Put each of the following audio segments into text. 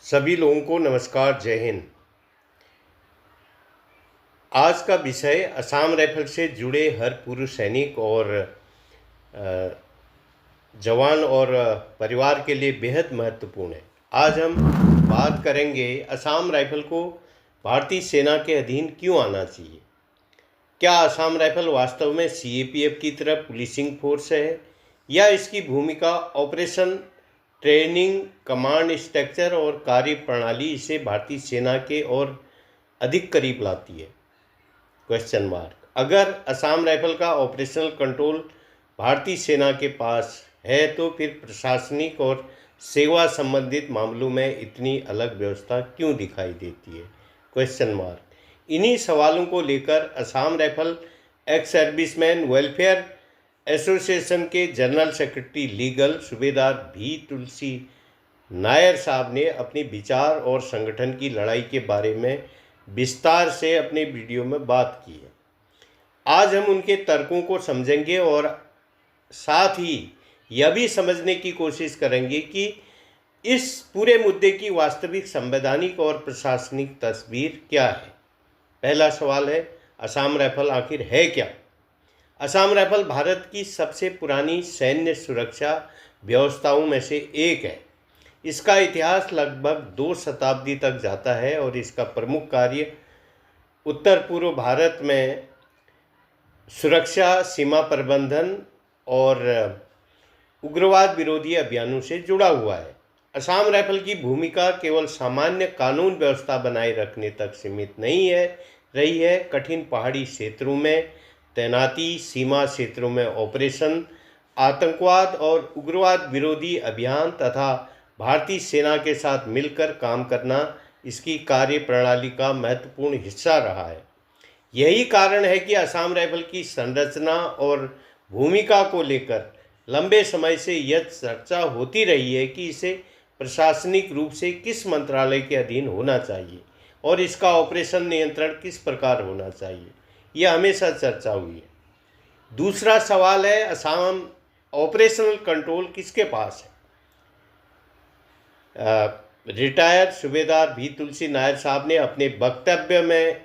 सभी लोगों को नमस्कार, जय हिंद। आज का विषय असम राइफल से जुड़े हर पूर्व सैनिक और जवान और परिवार के लिए बेहद महत्वपूर्ण है। आज हम बात करेंगे असम राइफल को भारतीय सेना के अधीन क्यों आना चाहिए। क्या असम राइफल वास्तव में सीएपीएफ की तरह पुलिसिंग फोर्स है या इसकी भूमिका ऑपरेशन, ट्रेनिंग, कमांड स्ट्रक्चर और कार्य प्रणाली इसे भारतीय सेना के और अधिक करीब लाती है? Question mark. अगर असम राइफल का ऑपरेशनल कंट्रोल भारतीय सेना के पास है तो फिर प्रशासनिक और सेवा संबंधित मामलों में इतनी अलग व्यवस्था क्यों दिखाई देती है? Question mark. इन्हीं सवालों को लेकर Assam rifle ex serviceman welfare association के जनरल सेक्रेटरी लीगल सूबेदार भी तुलसी नायर साहब ने अपने विचार और संगठन की लड़ाई के बारे में विस्तार से अपने वीडियो में बात की है। आज हम उनके तर्कों को समझेंगे और साथ ही यह भी समझने की कोशिश करेंगे कि इस पूरे मुद्दे की वास्तविक संवैधानिक और प्रशासनिक तस्वीर क्या है। पहला सवाल है, असम राइफल आखिर है क्या? असम राइफल भारत की सबसे पुरानी सैन्य सुरक्षा व्यवस्थाओं में से एक है। इसका इतिहास लगभग 2 शताब्दी तक जाता है और इसका प्रमुख कार्य उत्तर पूर्व भारत में सुरक्षा, सीमा प्रबंधन और उग्रवाद विरोधी अभियानों से जुड़ा हुआ है। असम राइफल की भूमिका केवल सामान्य कानून व्यवस्था बनाए रखने तक सीमित नहीं रही है। कठिन पहाड़ी क्षेत्रों में तैनाती, सीमा क्षेत्रों में ऑपरेशन, आतंकवाद और उग्रवाद विरोधी अभियान तथा भारतीय सेना के साथ मिलकर काम करना इसकी कार्य प्रणाली का महत्वपूर्ण हिस्सा रहा है। यही कारण है कि असम राइफल की संरचना और भूमिका को लेकर लंबे समय से यह चर्चा होती रही है कि इसे प्रशासनिक रूप से किस मंत्रालय के अधीन होना चाहिए और इसका ऑपरेशन नियंत्रण किस प्रकार होना चाहिए। यह हमेशा चर्चा हुई है। दूसरा सवाल है, असम ऑपरेशनल कंट्रोल किसके पास है? रिटायर्ड सूबेदार भी तुलसी नायर साहब ने अपने वक्तव्य में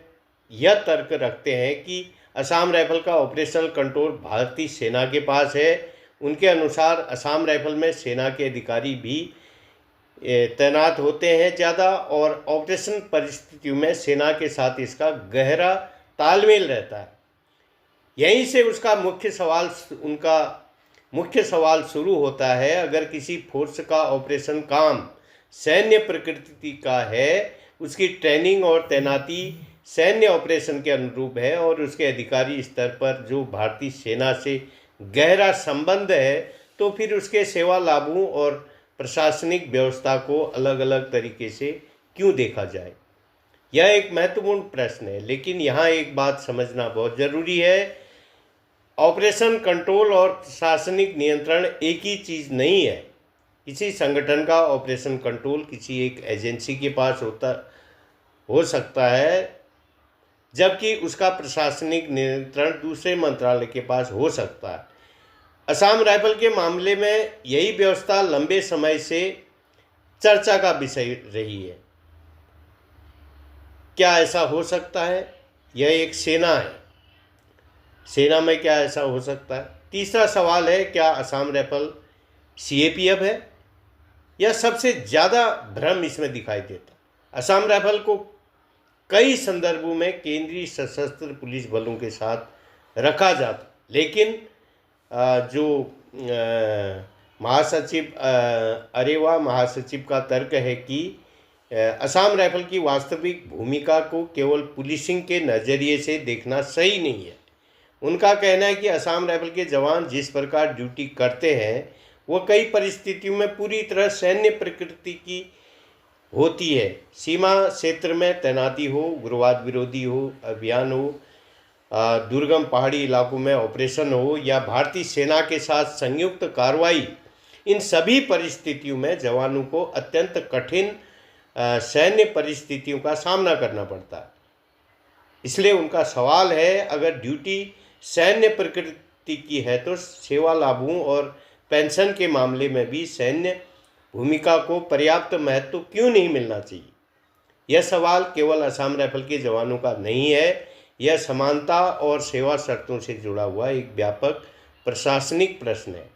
यह तर्क रखते हैं कि असम राइफल का ऑपरेशनल कंट्रोल भारतीय सेना के पास है। उनके अनुसार असम राइफल में सेना के अधिकारी भी तैनात होते हैं ज़्यादा और ऑपरेशन परिस्थितियों में सेना के साथ इसका गहरा तालमेल रहता है। यहीं से उनका मुख्य सवाल शुरू होता है। अगर किसी फोर्स का ऑपरेशन काम सैन्य प्रकृति का है, उसकी ट्रेनिंग और तैनाती सैन्य ऑपरेशन के अनुरूप है और उसके अधिकारी स्तर पर जो भारतीय सेना से गहरा संबंध है, तो फिर उसके सेवा लाभों और प्रशासनिक व्यवस्था को अलग अलग तरीके से क्यों देखा जाए? यह एक महत्वपूर्ण प्रश्न है, लेकिन यहाँ एक बात समझना बहुत ज़रूरी है। ऑपरेशन कंट्रोल और प्रशासनिक नियंत्रण एक ही चीज़ नहीं है। किसी संगठन का ऑपरेशन कंट्रोल किसी एक एजेंसी के पास हो सकता है, जबकि उसका प्रशासनिक नियंत्रण दूसरे मंत्रालय के पास हो सकता है। असम राइफल के मामले में यही व्यवस्था लंबे समय से चर्चा का विषय रही है। क्या ऐसा हो सकता है? यह एक सेना है, सेना में क्या ऐसा हो सकता है? तीसरा सवाल है, क्या असम राइफल सीएपीएफ है? यह सबसे ज़्यादा भ्रम इसमें दिखाई देता है। असम राइफल को कई संदर्भों में केंद्रीय सशस्त्र पुलिस बलों के साथ रखा जाता, लेकिन जो अरेवा महासचिव का तर्क है कि असम राइफल की वास्तविक भूमिका को केवल पुलिसिंग के नज़रिए से देखना सही नहीं है। उनका कहना है कि असम राइफल के जवान जिस प्रकार ड्यूटी करते हैं वह कई परिस्थितियों में पूरी तरह सैन्य प्रकृति की होती है। सीमा क्षेत्र में तैनाती हो, उग्रवाद विरोधी हो अभियान हो, दुर्गम पहाड़ी इलाकों में ऑपरेशन हो या भारतीय सेना के साथ संयुक्त कार्रवाई, इन सभी परिस्थितियों में जवानों को अत्यंत कठिन सैन्य परिस्थितियों का सामना करना पड़ता है। इसलिए उनका सवाल है, अगर ड्यूटी सैन्य प्रकृति की है तो सेवा लाभों और पेंशन के मामले में भी सैन्य भूमिका को पर्याप्त महत्व क्यों नहीं मिलना चाहिए? यह सवाल केवल असम राइफल के जवानों का नहीं है, यह समानता और सेवा शर्तों से जुड़ा हुआ एक व्यापक प्रशासनिक प्रश्न है।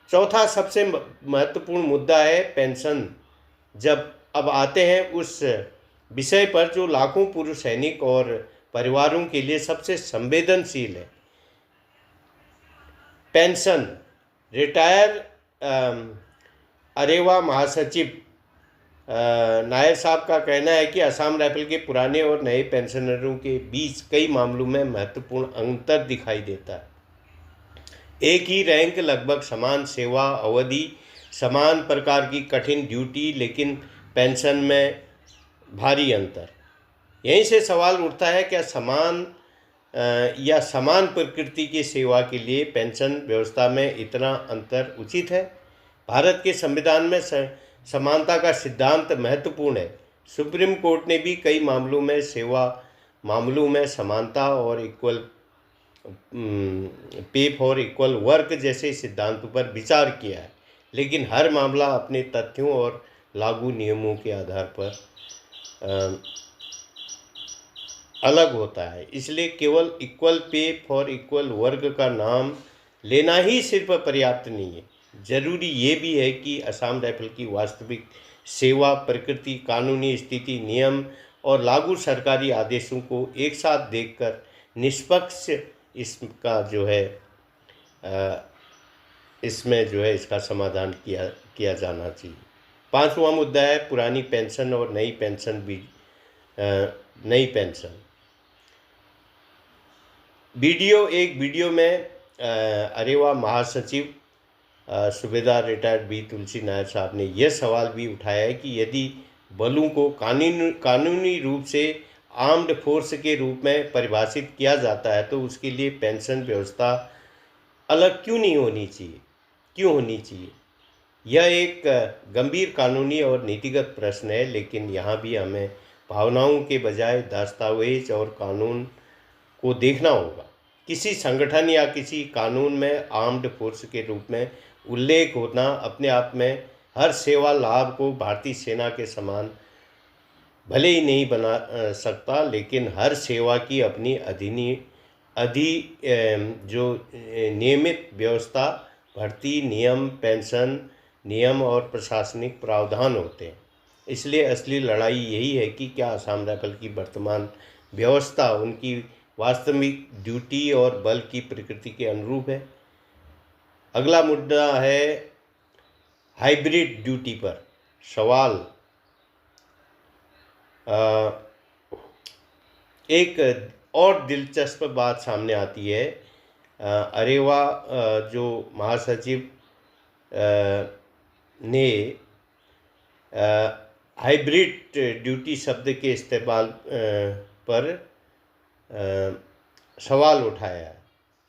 चौथा सबसे महत्वपूर्ण मुद्दा है पेंशन। जब अब आते हैं उस विषय पर जो लाखों पूर्व सैनिक और परिवारों के लिए सबसे संवेदनशील है, पेंशन। रिटायर अरेवा महासचिव नायर साहब का कहना है कि असम राइफल के पुराने और नए पेंशनरों के बीच कई मामलों में महत्वपूर्ण अंतर दिखाई देता है। एक ही रैंक, लगभग समान सेवा अवधि, समान प्रकार की कठिन ड्यूटी, लेकिन पेंशन में भारी अंतर। यहीं से सवाल उठता है, क्या समान प्रकृति की सेवा के लिए पेंशन व्यवस्था में इतना अंतर उचित है? भारत के संविधान में समानता का सिद्धांत महत्वपूर्ण है। सुप्रीम कोर्ट ने भी कई मामलों में समानता और equal pay for equal work जैसे सिद्धांतों पर विचार किया है, लेकिन हर मामला अपने तथ्यों और लागू नियमों के आधार पर अलग होता है। इसलिए केवल equal pay for equal work का नाम लेना ही सिर्फ पर्याप्त नहीं है। जरूरी ये भी है कि असम राइफल की वास्तविक सेवा प्रकृति, कानूनी स्थिति, नियम और लागू सरकारी आदेशों को एक साथ देखकर निष्पक्ष इसका जो है इसमें जो है इसका समाधान किया जाना चाहिए। पांचवा मुद्दा है पुरानी पेंशन और नई पेंशन एक वीडियो में अरेवा महासचिव सूबेदार रिटायर्ड बी तुलसी नायर साहब ने यह सवाल भी उठाया है कि यदि बलों को कानूनी रूप से आर्म्ड फोर्स के रूप में परिभाषित किया जाता है तो उसके लिए पेंशन व्यवस्था अलग क्यों होनी चाहिए? यह एक गंभीर कानूनी और नीतिगत प्रश्न है, लेकिन यहाँ भी हमें भावनाओं के बजाय दस्तावेज और कानून को देखना होगा। किसी संगठन या किसी कानून में आर्म्ड फोर्स के रूप में उल्लेख होना अपने आप में हर सेवा लाभ को भारतीय सेना के समान भले ही नहीं बना सकता, लेकिन हर सेवा की अपनी नियमित व्यवस्था, भर्ती नियम, पेंशन नियम और प्रशासनिक प्रावधान होते हैं। इसलिए असली लड़ाई यही है कि क्या असम राइफल की वर्तमान व्यवस्था उनकी वास्तविक ड्यूटी और बल की प्रकृति के अनुरूप है। अगला मुद्दा है हाइब्रिड ड्यूटी पर सवाल। एक और दिलचस्प बात सामने आती है। अरेवा जो महासचिव ने हाइब्रिड ड्यूटी शब्द के इस्तेमाल पर सवाल उठाया है।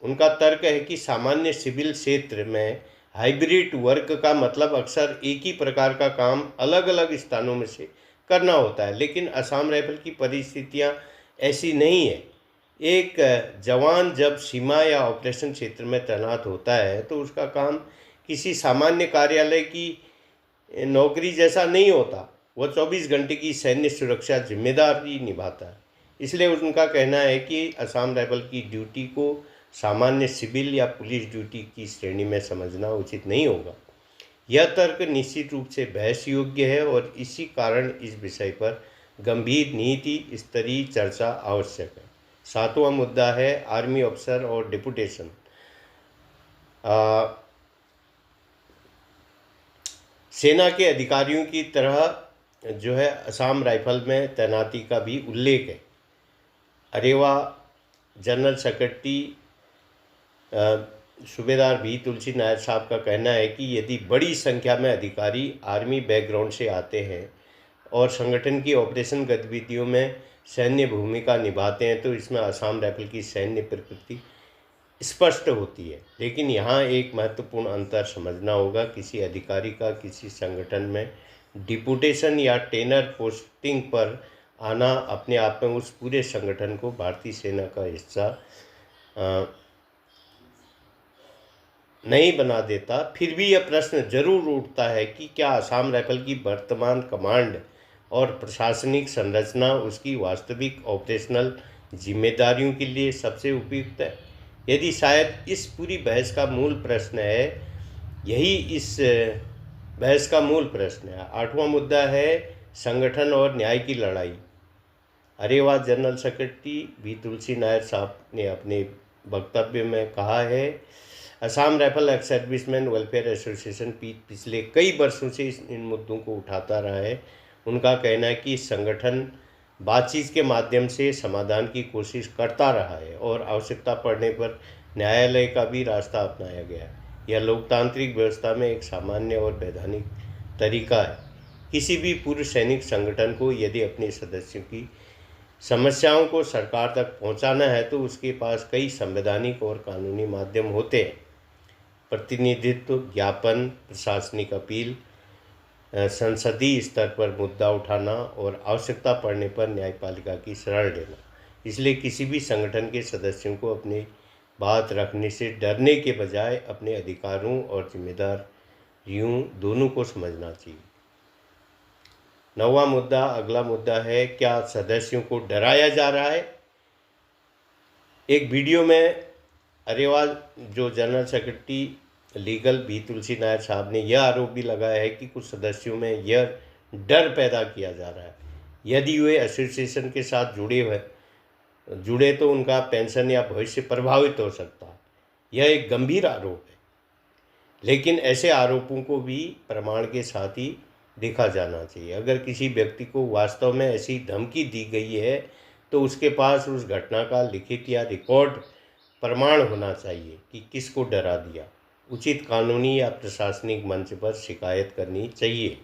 उनका तर्क है कि सामान्य सिविल क्षेत्र में हाइब्रिड वर्क का मतलब अक्सर एक ही प्रकार का काम अलग अलग स्थानों में से करना होता है, लेकिन असम राइफल की परिस्थितियां ऐसी नहीं है। एक जवान जब सीमा या ऑपरेशन क्षेत्र में तैनात होता है तो उसका काम किसी सामान्य कार्यालय की नौकरी जैसा नहीं होता। वह 24 घंटे की सैन्य सुरक्षा जिम्मेदारी निभाता है। इसलिए उनका कहना है कि असम राइफल की ड्यूटी को सामान्य सिविल या पुलिस ड्यूटी की श्रेणी में समझना उचित नहीं होगा। यह तर्क निश्चित रूप से बहस योग्य है और इसी कारण इस विषय पर गंभीर नीति स्तरीय चर्चा आवश्यक है। सातवां मुद्दा है आर्मी अफसर और डिप्यूटेशन। सेना के अधिकारियों की तरह जो है असम राइफल में तैनाती का भी उल्लेख है। अरेवा जनरल सेक्रेटरी सूबेदार भी तुलसी नायर साहब का कहना है कि यदि बड़ी संख्या में अधिकारी आर्मी बैकग्राउंड से आते हैं और संगठन की ऑपरेशन गतिविधियों में सैन्य भूमिका निभाते हैं तो इसमें असम राइफल की सैन्य प्रकृति स्पष्ट होती है। लेकिन यहाँ एक महत्वपूर्ण अंतर समझना होगा। किसी अधिकारी का किसी संगठन में डिप्यूटेशन या टेनर पोस्टिंग पर आना अपने आप में उस पूरे संगठन को भारतीय सेना का हिस्सा नहीं बना देता, फिर भी यह प्रश्न जरूर उठता है कि क्या असम राइफल की वर्तमान कमांड और प्रशासनिक संरचना उसकी वास्तविक ऑपरेशनल जिम्मेदारियों के लिए सबसे उपयुक्त है। यदि शायद इस पूरी बहस का मूल प्रश्न है, यही इस बहस का मूल प्रश्न है। आठवां मुद्दा है संगठन और न्याय की लड़ाई। अरे वाह, जनरल सेक्रेटरी वी तुलसी नायर साहब ने अपने वक्तव्य में कहा है, Assam rifle ex serviceman welfare association पिछले कई वर्षों से इन मुद्दों को उठाता रहा है। उनका कहना है कि इस संगठन बातचीत के माध्यम से समाधान की कोशिश करता रहा है और आवश्यकता पड़ने पर न्यायालय का भी रास्ता अपनाया गया है। यह लोकतांत्रिक व्यवस्था में एक सामान्य और वैधानिक तरीका है। किसी भी पूर्व सैनिक संगठन को यदि अपने सदस्यों की समस्याओं को सरकार तक पहुंचाना है तो उसके पास कई संवैधानिक और कानूनी माध्यम होते हैं। प्रतिनिधित्व, ज्ञापन, प्रशासनिक अपील, संसदीय स्तर पर मुद्दा उठाना और आवश्यकता पड़ने पर न्यायपालिका की शरण लेना। इसलिए किसी भी संगठन के सदस्यों को अपनी बात रखने से डरने के बजाय अपने अधिकारों और जिम्मेदारियों दोनों को समझना चाहिए। नौवां मुद्दा, अगला मुद्दा है, क्या सदस्यों को डराया जा रहा है? एक वीडियो में अरेवाल जो जनरल सेक्रेटरी लीगल वी तुलसी नायर साहब ने यह आरोप भी लगाया है कि कुछ सदस्यों में यह डर पैदा किया जा रहा है यदि वे एसोसिएशन के साथ जुड़े तो उनका पेंशन या भविष्य प्रभावित हो सकता है। यह एक गंभीर आरोप है, लेकिन ऐसे आरोपों को भी प्रमाण के साथ ही देखा जाना चाहिए। अगर किसी व्यक्ति को वास्तव में ऐसी धमकी दी गई है तो उसके पास उस घटना का लिखित या रिकॉर्ड प्रमाण होना चाहिए कि किसको डरा दिया। उचित कानूनी या प्रशासनिक मंच पर शिकायत करनी चाहिए।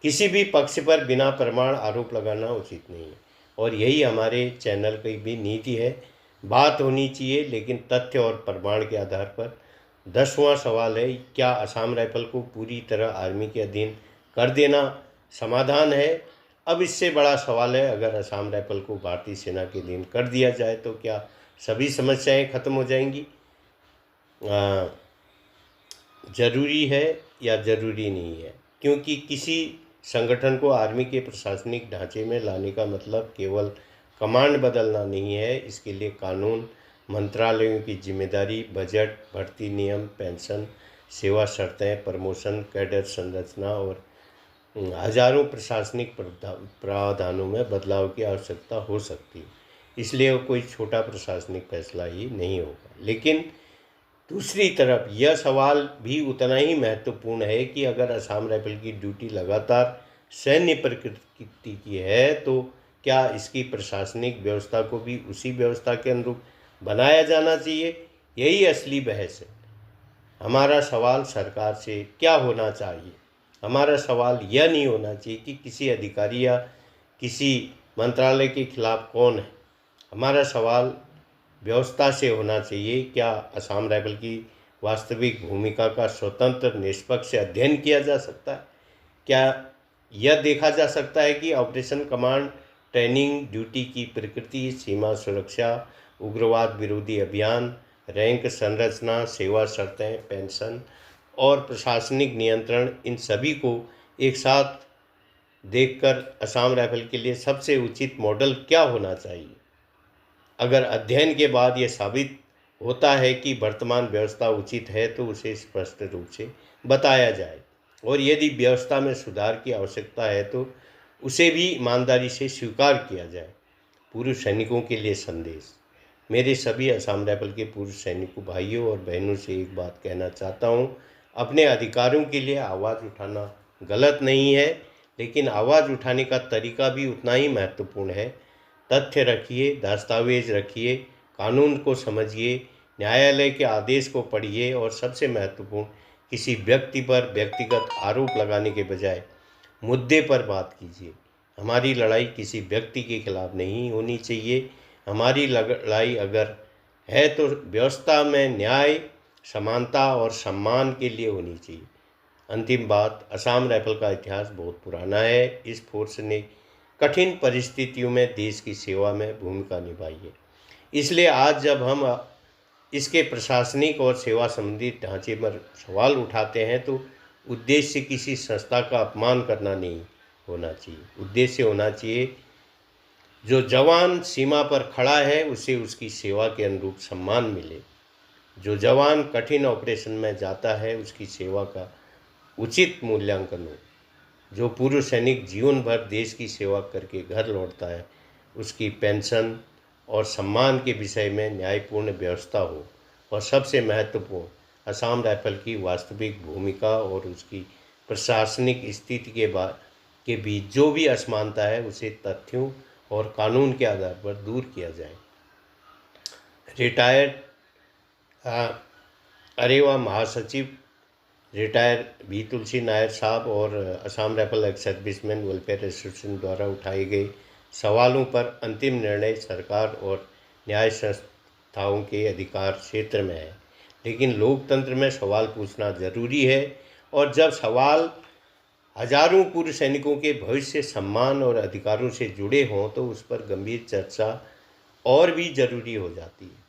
किसी भी पक्ष पर बिना प्रमाण आरोप लगाना उचित नहीं है और यही हमारे चैनल की भी नीति है। बात होनी चाहिए लेकिन तथ्य और प्रमाण के आधार पर। 10वां सवाल है, क्या असम राइफल को पूरी तरह आर्मी के अधीन कर देना समाधान है? अब इससे बड़ा सवाल है, अगर असम राइफल को भारतीय सेना के अधीन कर दिया जाए तो क्या सभी समस्याएं खत्म हो जाएंगी? ज़रूरी है या ज़रूरी नहीं है? क्योंकि किसी संगठन को आर्मी के प्रशासनिक ढांचे में लाने का मतलब केवल कमांड बदलना नहीं है। इसके लिए कानून, मंत्रालयों की जिम्मेदारी, बजट, भर्ती नियम, पेंशन, सेवा शर्तें, प्रमोशन, कैडर संरचना और हजारों प्रशासनिक प्रावधानों में बदलाव की आवश्यकता हो सकती है। इसलिए वो कोई छोटा प्रशासनिक फैसला ही नहीं होगा। लेकिन दूसरी तरफ यह सवाल भी उतना ही महत्वपूर्ण है कि अगर असम राइफल की ड्यूटी लगातार सैन्य प्रकृति की है तो क्या इसकी प्रशासनिक व्यवस्था को भी उसी व्यवस्था के अनुरूप बनाया जाना चाहिए? यही असली बहस है। हमारा सवाल सरकार से क्या होना चाहिए? हमारा सवाल यह नहीं होना चाहिए कि किसी अधिकारी या किसी मंत्रालय के खिलाफ कौन है। हमारा सवाल व्यवस्था से होना चाहिए, क्या असम राइफल की वास्तविक भूमिका का स्वतंत्र निष्पक्ष अध्ययन किया जा सकता है? क्या यह देखा जा सकता है कि ऑपरेशन कमांड, ट्रेनिंग, ड्यूटी की प्रकृति, सीमा सुरक्षा, उग्रवाद विरोधी अभियान, रैंक संरचना, सेवा शर्तें, पेंशन और प्रशासनिक नियंत्रण, इन सभी को एक साथ देखकर असम राइफल के लिए सबसे उचित मॉडल क्या होना चाहिए? अगर अध्ययन के बाद यह साबित होता है कि वर्तमान व्यवस्था उचित है तो उसे स्पष्ट रूप से बताया जाए और यदि व्यवस्था में सुधार की आवश्यकता है तो उसे भी ईमानदारी से स्वीकार किया जाए। पूर्व सैनिकों के लिए संदेश। मेरे सभी असम राइफल के पूर्व सैनिकों भाइयों और बहनों से एक बात कहना चाहता हूँ, अपने अधिकारों के लिए आवाज़ उठाना गलत नहीं है, लेकिन आवाज़ उठाने का तरीका भी उतना ही महत्वपूर्ण है। तथ्य रखिए, दस्तावेज रखिए, कानून को समझिए, न्यायालय के आदेश को पढ़िए और सबसे महत्वपूर्ण, किसी व्यक्ति पर व्यक्तिगत आरोप लगाने के बजाय मुद्दे पर बात कीजिए। हमारी लड़ाई किसी व्यक्ति के खिलाफ नहीं होनी चाहिए। हमारी लड़ाई अगर है तो व्यवस्था में न्याय, समानता और सम्मान के लिए होनी चाहिए। अंतिम बात, असम राइफल का इतिहास बहुत पुराना है। इस फोर्स ने कठिन परिस्थितियों में देश की सेवा में भूमिका निभाई है। इसलिए आज जब हम इसके प्रशासनिक और सेवा संबंधी ढांचे पर सवाल उठाते हैं तो उद्देश्य किसी संस्था का अपमान करना नहीं होना चाहिए। उद्देश्य होना चाहिए जो जवान सीमा पर खड़ा है उसे उसकी सेवा के अनुरूप सम्मान मिले। जो जवान कठिन ऑपरेशन में जाता है उसकी सेवा का उचित मूल्यांकन हो। जो पूर्व सैनिक जीवन भर देश की सेवा करके घर लौटता है उसकी पेंशन और सम्मान के विषय में न्यायपूर्ण व्यवस्था हो। और सबसे महत्वपूर्ण, असम राइफल की वास्तविक भूमिका और उसकी प्रशासनिक स्थिति के बीच जो भी असमानता है उसे तथ्यों और कानून के आधार पर दूर किया जाए। रिटायर्ड अरेवा महासचिव रिटायर बी तुलसी नायर साहब और Assam rifle ex serviceman welfare association द्वारा उठाए गए सवालों पर अंतिम निर्णय सरकार और न्याय संस्थाओं के अधिकार क्षेत्र में है, लेकिन लोकतंत्र में सवाल पूछना जरूरी है। और जब सवाल हजारों पूर्व सैनिकों के भविष्य, सम्मान और अधिकारों से जुड़े हों तो उस पर गंभीर चर्चा और भी जरूरी हो जाती है।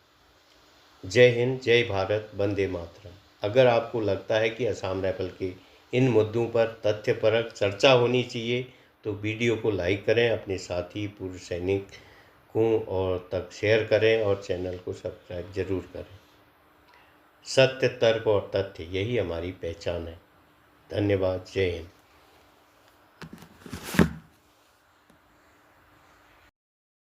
जय हिंद, जय भारत, वंदे मातरम। अगर आपको लगता है कि असम राइफल के इन मुद्दों पर तथ्यपरक चर्चा होनी चाहिए तो वीडियो को लाइक करें, अपने साथी पूर्व सैनिकों और तक शेयर करें और चैनल को सब्सक्राइब जरूर करें। सत्य, तर्क और तथ्य, यही हमारी पहचान है। धन्यवाद। जय हिंद।